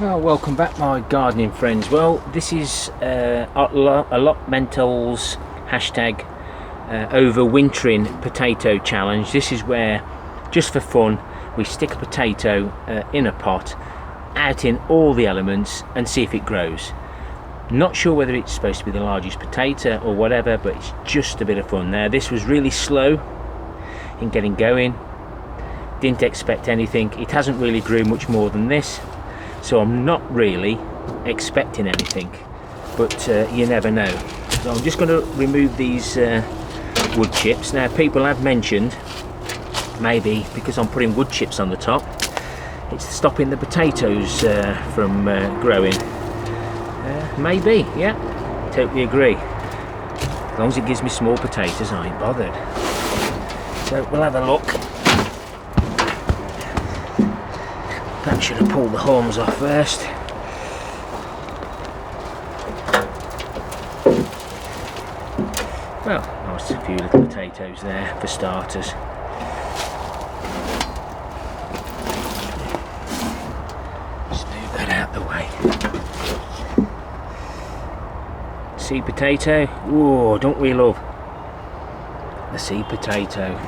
Well, welcome back my gardening friends. Well, this is Allotmental's hashtag overwintering potato challenge. This is where, just for fun, we stick a potato in a pot, out in all the elements and see if it grows. Not sure whether it's supposed to be the largest potato or whatever, but it's just a bit of fun there. This was really slow in getting going. Didn't expect anything. It hasn't really grew much more than this. So I'm not really expecting anything, but you never know. So I'm just going to remove these wood chips. Now people have mentioned, maybe because I'm putting wood chips on the top, it's stopping the potatoes from growing. Maybe, yeah, totally agree. As long as it gives me small potatoes, I ain't bothered. So we'll have a look. Perhaps should have pulled the horns off first. Well, nice few little potatoes there for starters. Just move that out the way. Seed potato. Whoa, don't we love the seed potato?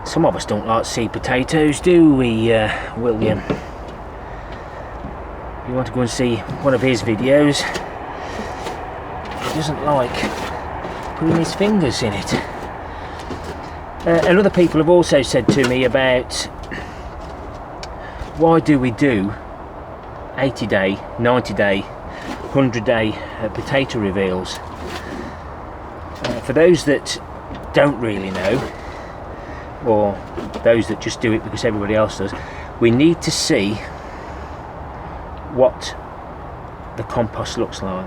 Some of us don't like seed potatoes, do we, William? You want to go and see one of his videos? He doesn't like putting his fingers in it. And other people have also said to me about why do we do 80 day, 90 day, 100 day potato reveals. For those that don't really know, or those that just do it because everybody else does, we need to see what the compost looks like.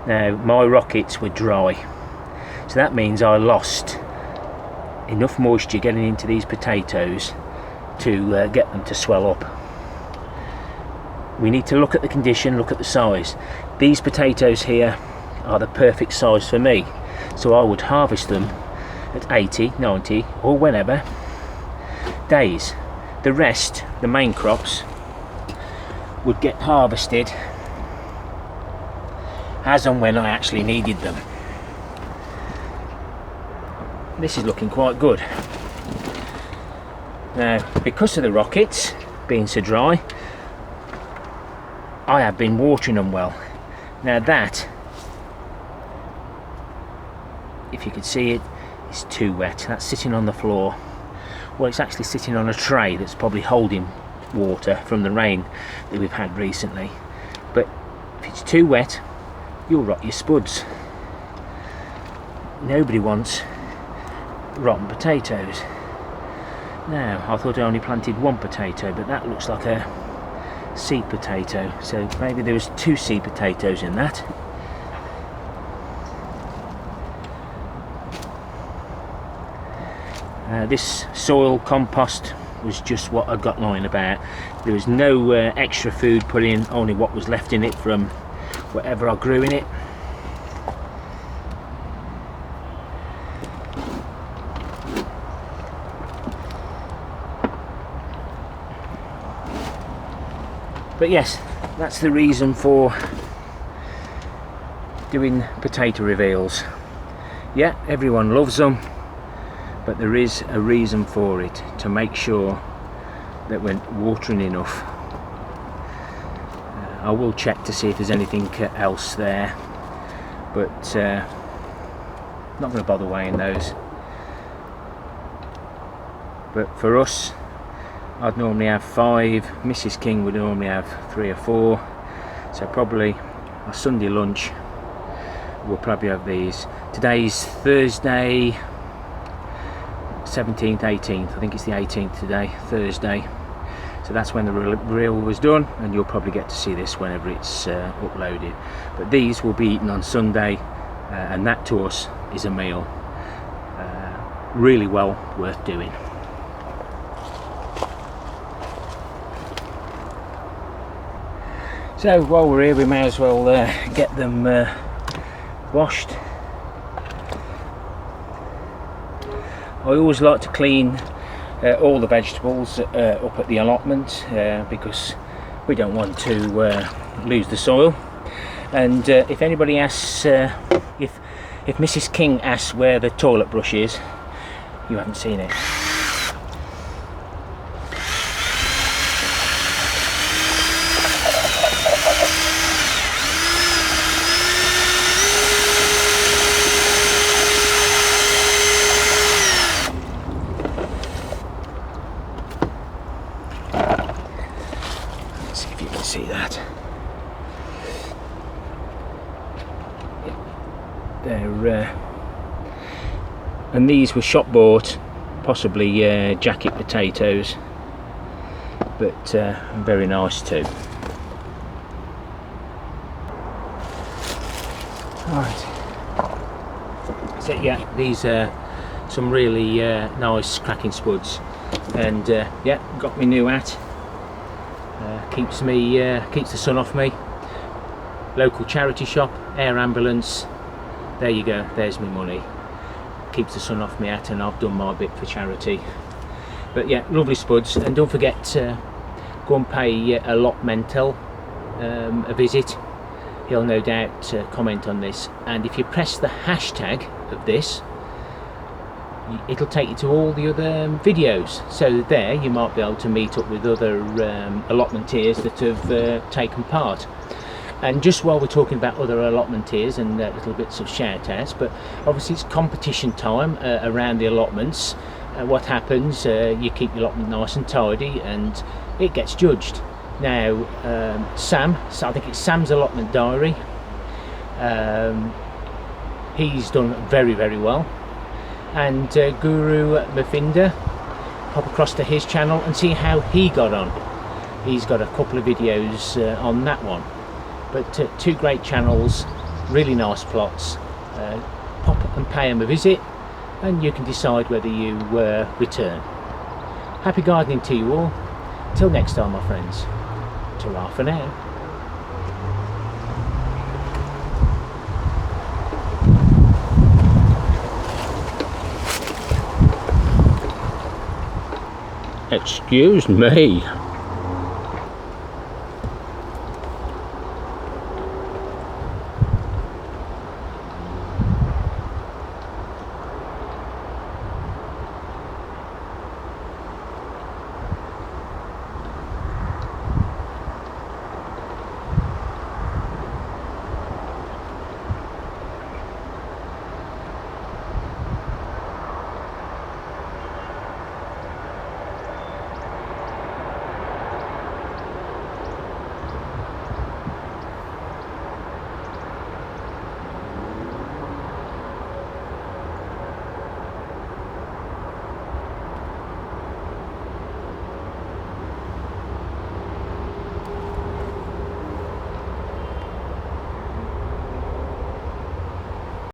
Now my rockets were dry, so that means I lost enough moisture getting into these potatoes to get them to swell up. We need to look at the condition, look at the size. These potatoes here are the perfect size for me, so I would harvest them at 80, 90 or whenever days. The rest, the main crops, would get harvested as and when I actually needed them. This is looking quite good. Now, because of the rockets being so dry, I have been watering them well. Now that, if you could see it, it's too wet. That's sitting on the floor. Well, it's actually sitting on a tray that's probably holding water from the rain that we've had recently. But if it's too wet, you'll rot your spuds. Nobody wants rotten potatoes. Now, I thought I only planted one potato, but that looks like a seed potato. So maybe there was two seed potatoes in that. This soil compost was just what I got lying about. There was no extra food put in, only what was left in it from whatever I grew in it. But yes, that's the reason for doing potato reveals. Yeah, everyone loves them, but there is a reason for it, to make sure that we're watering enough. I will check to see if there's anything else there, but not going to bother weighing those. But for us, I'd normally have 5, Mrs. King would normally have 3 or 4, so probably a Sunday lunch we'll probably have these. Today's Thursday, 17th, 18th, I think it's the 18th today, Thursday, so that's when the reel was done, and you'll probably get to see this whenever it's uploaded. But these will be eaten on Sunday, and that to us is a meal. Really well worth doing. So while we're here, we may as well get them washed. I always like to clean all the vegetables up at the allotment because we don't want to lose the soil. And if anybody asks, if Mrs. King asks where the toilet brush is, you haven't seen it. Let's see if you can see that. They're and these were shop bought, possibly jacket potatoes, but very nice too. Right, so yeah, these are some really nice cracking spuds, and yeah, got me new hat. Keeps the sun off me. Local charity shop, air ambulance. There you go, there's my money. Keeps the sun off me hat, and I've done my bit for charity. But yeah, lovely spuds, and don't forget to go and pay Allotmental a visit. He'll no doubt comment on this, and if you press the hashtag of this, it'll take you to all the other videos, so there you might be able to meet up with other allotmenteers that have taken part. And just while we're talking about other allotmenteers and little bits of shout outs, but obviously it's competition time around the allotments. What happens, you keep your allotment nice and tidy and it gets judged. Now Sam, so I think it's Sam's allotment diary, he's done very well, and Guru Mafinda, pop across to his channel and see how he got on. He's got a couple of videos on that one. But two great channels, really nice plots. Pop and pay them a visit and you can decide whether you return. Happy gardening to you all. Till next time, my friends. Ta-ra for now. Excuse me.